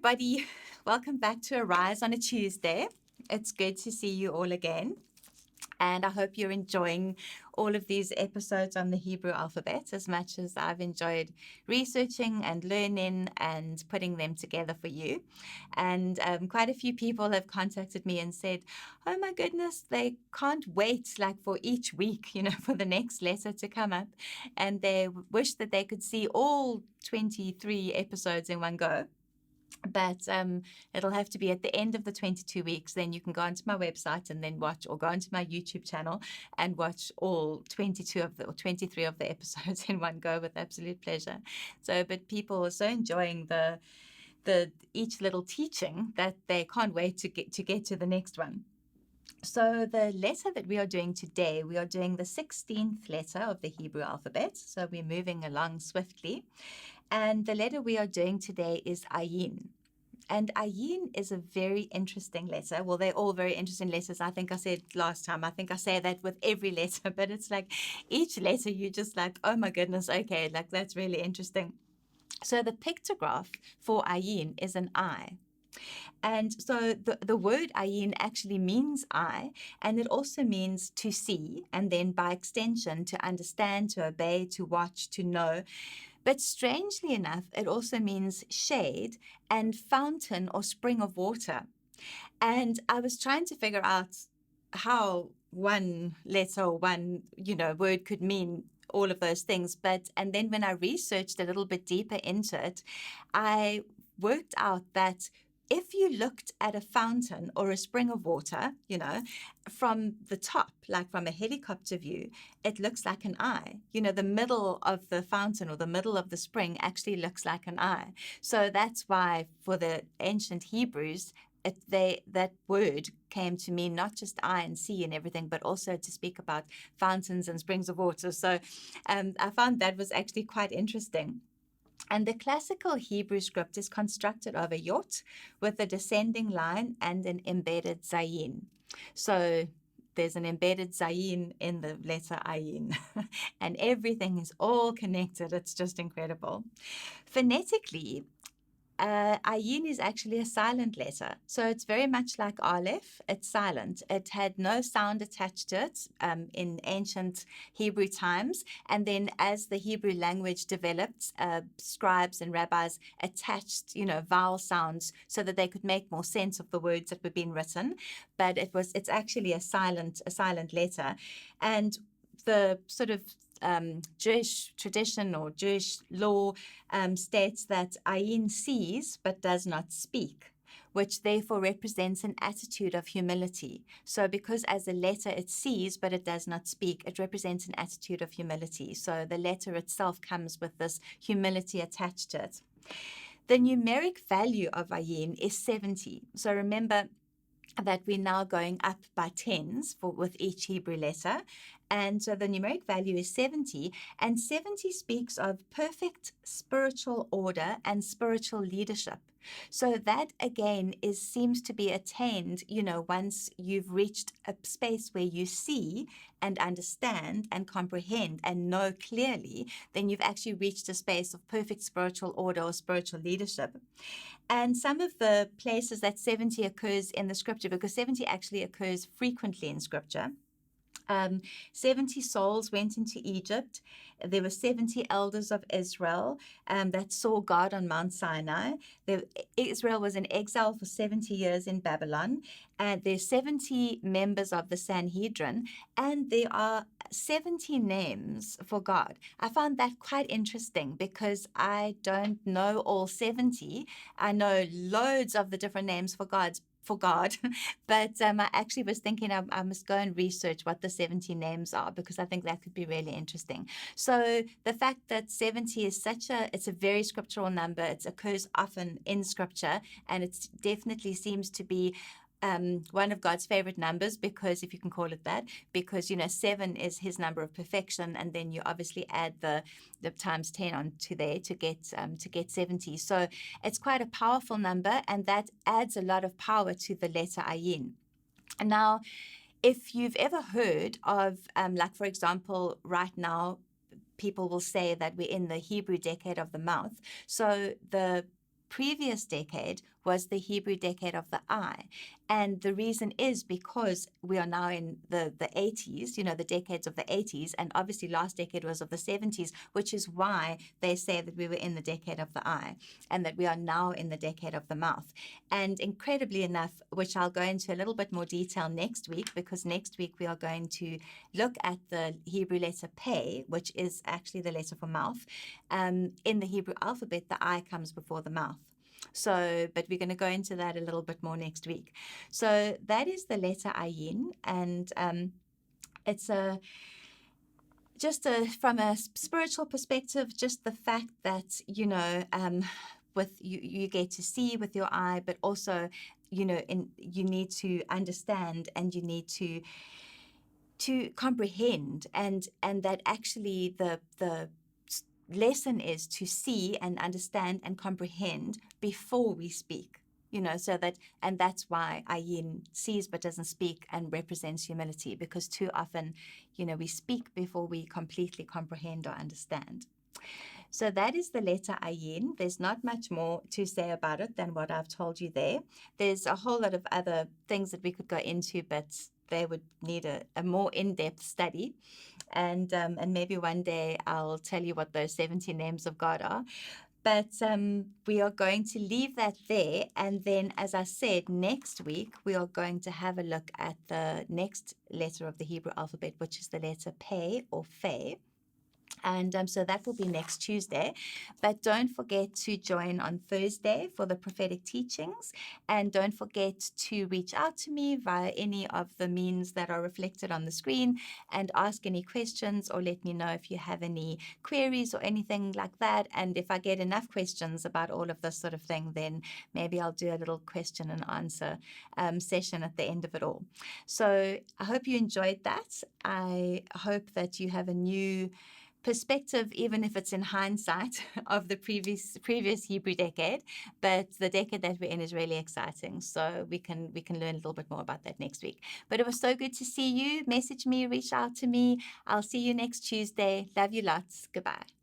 everybody. Welcome back to Arise on a Tuesday. It's good to see you all again. And I hope you're enjoying all of these episodes on the Hebrew alphabet as much as I've enjoyed researching and learning and putting them together for you. And quite a few people have contacted me and said, oh my goodness, they can't wait like for each week, for the next letter to come up. And they wish that they could see all 23 episodes in one go. But it'll have to be at the end of the 22 weeks. Then you can go onto my website and then watch, or go onto my YouTube channel and watch all 22 of the, or 23 of the episodes in one go with absolute pleasure. So, but people are so enjoying the each little teaching that they can't wait to get to the next one. So the letter that we are doing today, we are doing the 16th letter of the Hebrew alphabet. So we're moving along swiftly. And the letter we are doing today is Ayin. And Ayin is a very interesting letter. Well, they're all very interesting letters. I think I said last time, I think I say that with every letter, but it's like each letter you're just like, oh my goodness, okay, like that's really interesting. So the pictograph for Ayin is an eye. And so the word ayin actually means eye, and it also means to see, and then by extension, to understand, to obey, to watch, to know. But strangely enough, it also means shade and fountain or spring of water. And I was trying to figure out how one letter or one, word could mean all of those things. And then when I researched a little bit deeper into it, I worked out that if you looked at a fountain or a spring of water, from the top, like from a helicopter view, it looks like an eye. The middle of the fountain or the middle of the spring actually looks like an eye. So that's why for the ancient Hebrews, that word came to mean not just eye and see and everything, but also to speak about fountains and springs of water. So I found that was actually quite interesting. And the classical Hebrew script is constructed of a yot with a descending line and an embedded zayin. So there's an embedded zayin in the letter ayin, and everything is all connected. It's just incredible. Phonetically, Ayin is actually a silent letter. So it's very much like Aleph. It's silent. It had no sound attached to it in ancient Hebrew times. And then as the Hebrew language developed, scribes and rabbis attached, vowel sounds so that they could make more sense of the words that were being written. But it's actually a silent letter. And the sort of Jewish tradition or Jewish law states that Ayin sees but does not speak, which therefore represents an attitude of humility. So because as a letter it sees but it does not speak, it represents an attitude of humility. So the letter itself comes with this humility attached to it. The numeric value of Ayin is 70. So remember that we're now going up by tens with each Hebrew letter. And so the numeric value is 70, and 70 speaks of perfect spiritual order and spiritual leadership. So that again seems to be attained, once you've reached a space where you see and understand and comprehend and know clearly, then you've actually reached a space of perfect spiritual order or spiritual leadership. And some of the places that 70 occurs in the scripture, because 70 actually occurs frequently in scripture. 70 souls went into Egypt. There were 70 elders of Israel that saw God on Mount Sinai. Israel was in exile for 70 years in Babylon. And there's 70 members of the Sanhedrin, and there are 70 names for God. I found that quite interesting because I don't know all 70. I know loads of the different names for God, but I actually was thinking I must go and research what the 70 names are, because I think that could be really interesting. So the fact that 70 is it's a very scriptural number. It occurs often in scripture, and it definitely seems to be one of God's favorite numbers, because if you can call it that, because 7 is his number of perfection, and then you obviously add the times 10 onto there to get 70. So it's quite a powerful number, and that adds a lot of power to the letter Ayin. Now, if you've ever heard of, like for example, right now, people will say that we're in the Hebrew decade of the mouth. So the previous decade was the Hebrew decade of the eye. And the reason is because we are now in the 80s, the decades of the 80s, and obviously last decade was of the 70s, which is why they say that we were in the decade of the eye and that we are now in the decade of the mouth. And incredibly enough, which I'll go into a little bit more detail next week, because next week we are going to look at the Hebrew letter Pei, which is actually the letter for mouth. In the Hebrew alphabet, the eye comes before the mouth. So, but we're going to go into that a little bit more next week. So that is the letter Ayin, and it's from a spiritual perspective, just the fact that with you get to see with your eye, but also you need to understand, and you need to comprehend, and that actually the lesson is to see and understand and comprehend before we speak, so that, and that's why Ayin sees but doesn't speak and represents humility, because too often, we speak before we completely comprehend or understand. So that is the letter Ayin. There's not much more to say about it than what I've told you there. There's a whole lot of other things that we could go into, but they would need a more in-depth study. And maybe one day I'll tell you what those 70 names of God are. But we are going to leave that there. And then, as I said, next week, we are going to have a look at the next letter of the Hebrew alphabet, which is the letter Pei or Fe. And so that will be next Tuesday. But don't forget to join on Thursday for the prophetic teachings. And don't forget to reach out to me via any of the means that are reflected on the screen and ask any questions, or let me know if you have any queries or anything like that. And if I get enough questions about all of this sort of thing, then maybe I'll do a little question and answer session at the end of it all. So I hope you enjoyed that. I hope that you have a new perspective, even if it's in hindsight, of the previous Hebrew decade. But the decade that we're in is really exciting, so we can learn a little bit more about that next week. But it was so good to see you. Message me, reach out to me. I'll see you next Tuesday. Love you lots. Goodbye.